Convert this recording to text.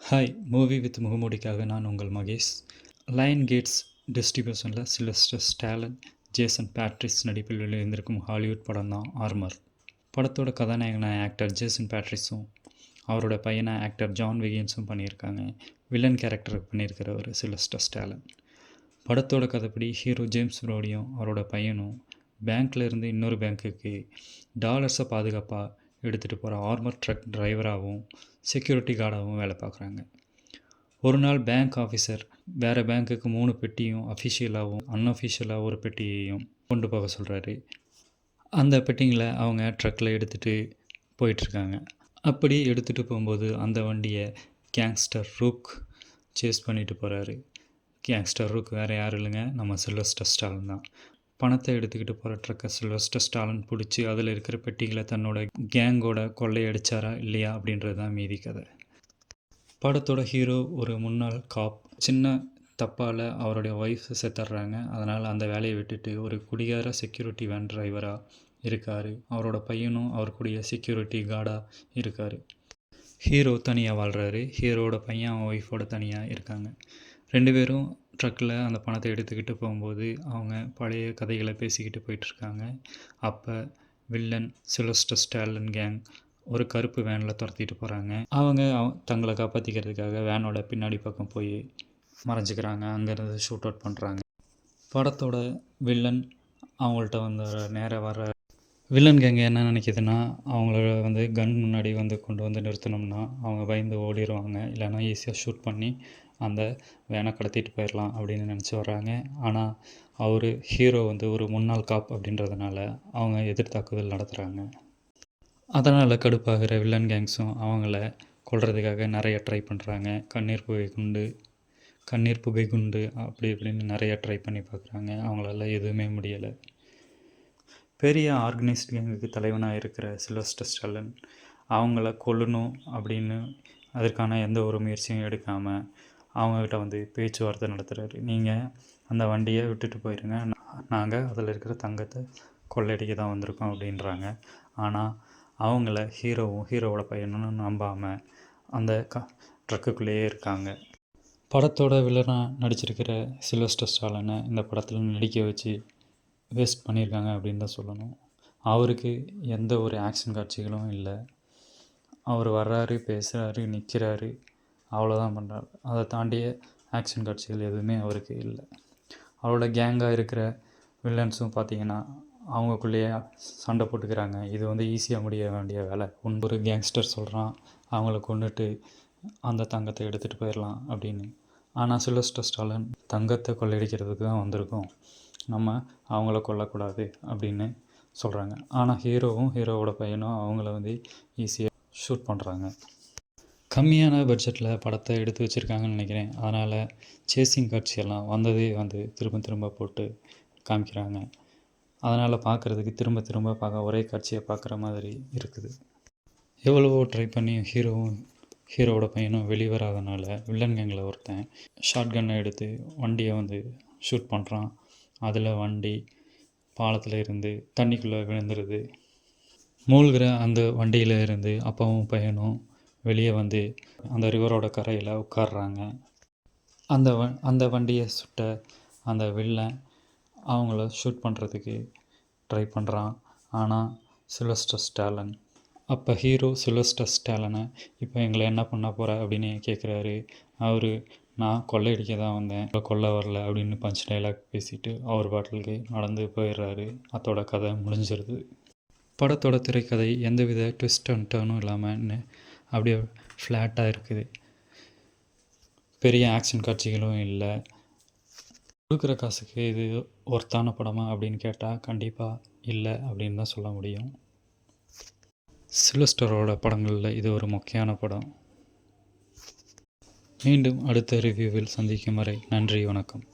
Hi movie with முகமூடிக்காக நான் உங்கள் மகேஷ். லயன் கேட்ஸ் டிஸ்ட்ரிபியூஷனில் சிலஸ்டர் ஸ்டாலன், ஜேசன் பேட்ரிஸ் நடிப்பில் வெளிவந்திருக்கும் ஹாலிவுட் படம் தான் ஆர்மர். படத்தோட கதாநாயகனான ஆக்டர் ஜேசன் பேட்ரிஸும் அவரோட பையனை ஆக்டர் ஜான் விகின்ஸும் பண்ணியிருக்காங்க. வில்லன் கேரக்டர் பண்ணியிருக்கிறவர் சிலஸ்டர் ஸ்டாலன். படத்தோட கதைப்படி ஹீரோ ஜேம்ஸ் ப்ரோடியும் அவரோட பையனும் பேங்க்கில் இருந்து இன்னொரு பேங்க்குக்கு டாலர்ஸை பாதுகாப்பாக எடுத்துகிட்டு போகிற ஆர்மர் ட்ரக் டிரைவராகவும் செக்யூரிட்டி கார்டாகவும் வேலை பார்க்குறாங்க. ஒரு நாள் பேங்க் ஆஃபீஸர் வேறு பேங்க்குக்கு 3 பெட்டியும் அஃபிஷியலாகவும் அன்அஃபிஷியலாக ஒரு பெட்டியையும் கொண்டு போக சொல்கிறாரு. அந்த பெட்டிங்களை அவங்க ட்ரக்கில் எடுத்துகிட்டு போயிட்டுருக்காங்க. அப்படி எடுத்துகிட்டு போகும்போது அந்த வண்டியை கேங்ஸ்டர் ரூக் சேஸ் பண்ணிட்டு போகிறாரு. கேங்ஸ்டர் ரூக் வேறு யாரும் இல்லைங்க, நம்ம சில்வஸ்டர் ஸ்டாலன் தான். பணத்தை எடுத்துக்கிட்டு போகிற ட்ரக்கை சில்வஸ்டர் ஸ்டாலன் பிடிச்சி அதில் இருக்கிற பெட்டிகளை தன்னோட கேங்கோட கொள்ளையடிச்சாரா இல்லையா அப்படின்றது தான் மீதி கதை. படத்தோட ஹீரோ ஒரு முன்னாள் காப். சின்ன தப்பால் அவருடைய ஒய்ஃப் செத்துடுறாங்க. அதனால் அந்த வேலையை விட்டுட்டு ஒரு குடிகார செக்யூரிட்டி வேன் டிரைவராக இருக்கார். அவரோட பையனும் அவர் கூடிய செக்யூரிட்டி கார்டாக இருக்கார். ஹீரோ தனியாக வாழ்கிறாரு. ஹீரோட பையன் அவன் ஒய்ஃபோட தனியாக இருக்காங்க. 2 பேரும் ட்ரக்கில் அந்த பணத்தை எடுத்துக்கிட்டு போகும்போது அவங்க பழைய கதைகளை பேசிக்கிட்டு போயிட்டுருக்காங்க. அப்போ வில்லன் சில்வஸ்டர் ஸ்டாலன் கேங் ஒரு கருப்பு வேனில் துரத்திட்டு போகிறாங்க. அவங்க தங்களை காப்பாற்றிக்கிறதுக்காக வேனோட பின்னாடி பக்கம் போய் மறைஞ்சிக்கிறாங்க. அங்கேருந்து ஷூட் அவுட் பண்ணுறாங்க. படத்தோட வில்லன் அவங்கள்ட்ட வந்து நேராக வர வில்லன் கேங்க என்ன நினைக்கிதுன்னா, அவங்கள கன் முன்னாடி கொண்டு வந்து நிறுத்தினோம்னா அவங்க பயந்து ஓடிடுவாங்க. இல்லைன்னா ஈஸியாக ஷூட் பண்ணி அந்த வேனை கடத்திட்டு போயிடலாம் அப்படின்னு நினச்சி வர்றாங்க. ஆனால் அவர் ஹீரோ ஒரு முன்னாள் காப் அப்படின்றதுனால அவங்க எதிர்த்தாக்குதல் நடத்துகிறாங்க. அதனால் கடுப்பாகிற வில்லன் கேங்ஸும் அவங்கள கொல்றதுக்காக நிறைய ட்ரை பண்ணுறாங்க. கண்ணீர் புகை குண்டு அப்படி இப்படின்னு நிறைய ட்ரை பண்ணி பார்க்குறாங்க. அவங்களால எதுவுமே முடியலை. பெரிய ஆர்கனைஸ்ட் கேங்குக்கு தலைவனாக இருக்கிற சில்வஸ்டர் ஸ்டாலன் அவங்கள கொல்லணும் அப்படின்னு அதற்கான எந்த ஒரு முயற்சியும் எடுக்காமல் அவங்கக்கிட்ட பேச்சுவார்த்தை நடத்துகிறாரு. நீங்கள் அந்த வண்டியை விட்டுட்டு போயிருங்க, நாங்கள் அதில் இருக்கிற தங்கத்தை கொள்ளையடிக்க தான் வந்திருக்கோம் அப்படின்றாங்க. ஆனால் அவங்கள ஹீரோவோட பையனும் நம்பாமல் அந்த ட்ரக்குக்குள்ளேயே இருக்காங்க. படத்தோட வில்லனாக நடிச்சிருக்கிற சில்வஸ்டர் ஸ்டாலனை இந்த படத்தில் நடிக்க வச்சு வேஸ்ட் பண்ணியிருக்காங்க அப்படின்னு தான் சொல்லணும். அவருக்கு எந்த ஒரு ஆக்ஷன் காட்சிகளும் இல்லை. அவர் வர்றாரு, பேசுகிறாரு, நிற்கிறாரு, அவ்வளோதான் பண்ணுறாரு. அதை தாண்டிய ஆக்ஷன் காட்சிகள் எதுவுமே அவருக்கு இல்லை. அவரோட கேங்காக இருக்கிற வில்லன்ஸும் பார்த்திங்கன்னா அவங்களுக்குள்ளேயே சண்டை போட்டுக்கிறாங்க. இது ஈஸியாக முடிய வேண்டிய வேலை. ஒரு கேங்ஸ்டர் சொல்கிறான் அவங்கள கொண்டுட்டு அந்த தங்கத்தை எடுத்துகிட்டு போயிடலாம் அப்படின்னு. ஆனால் சில்வஸ்டர் ஸ்டாலன் தங்கத்தை கொள்ளையடிக்கிறதுக்கு தான் வந்திருக்கோம், நம்ம அவங்கள கொல்லக்கூடாது அப்படின்னு சொல்கிறாங்க. ஆனால் ஹீரோவோட பையனும் அவங்கள ஈஸியாக ஷூட் பண்ணுறாங்க. கம்மியான பட்ஜெட்டில் படத்தை எடுத்து வச்சுருக்காங்கன்னு நினைக்கிறேன். அதனால் சேசிங் காட்சியெல்லாம் திரும்ப போட்டு காமிக்கிறாங்க. அதனால் பார்க்குறதுக்கு திரும்ப பார்க்க ஒரே காட்சியை பார்க்குற மாதிரி இருக்குது. எவ்வளவோ ட்ரை பண்ணி ஹீரோவோட பையனும் வெளிவராதனால வில்லன் கேங்கில் ஒருத்தன் ஷார்ட் கன்னை எடுத்து வண்டியை ஷூட் பண்ணுறான். அதில் வண்டி பாலத்தில் இருந்து தண்ணிக்குள்ளே விழுந்துருது. மூழ்கிற அந்த வண்டியில் இருந்து அப்பாவும் பையனும் வெளியே அந்த ரிவரோட கரையில் உட்கார்றாங்க. அந்த வண்டியை சுட்ட அந்த வில்லன் அவங்கள ஷூட் பண்ணுறதுக்கு ட்ரை பண்ணுறான். ஆனால் சில்வஸ்டர் ஸ்டாலன் அப்போ ஹீரோ சில்வஸ்டர் ஸ்டாலனை இப்போ எங்களை என்ன பண்ண போகிற அப்படின்னு கேட்குறாரு. அவர் நான் கொள்ளையடிக்க தான் வந்தேன், கொல்ல வரல அப்படின்னு பஞ்ச் டைலாக் பேசிட்டு அவர் பாட்டிலுக்கு நடந்து போயிடுறாரு. அதோட கதை முடிஞ்சிருது. படத்தோட திரைக்கதை எந்தவித ட்விஸ்ட் அண்ட் டர்னும் இல்லாமல் அப்படியே ஃப்ளாட்டாக இருக்குது. பெரிய ஆக்ஷன் காட்சிகளும் இல்லை. கொடுக்குற காசுக்கு இது ஒர்த்தான படமா அப்படின்னு கேட்டால் கண்டிப்பாக இல்லை அப்படின்னு தான் சொல்ல முடியும். சில்வஸ்டரோட படங்களில் இது ஒரு முக்கியமான படம். மீண்டும் அடுத்த ரிவ்யூவில் சந்திக்கும் வரை நன்றி, வணக்கம்.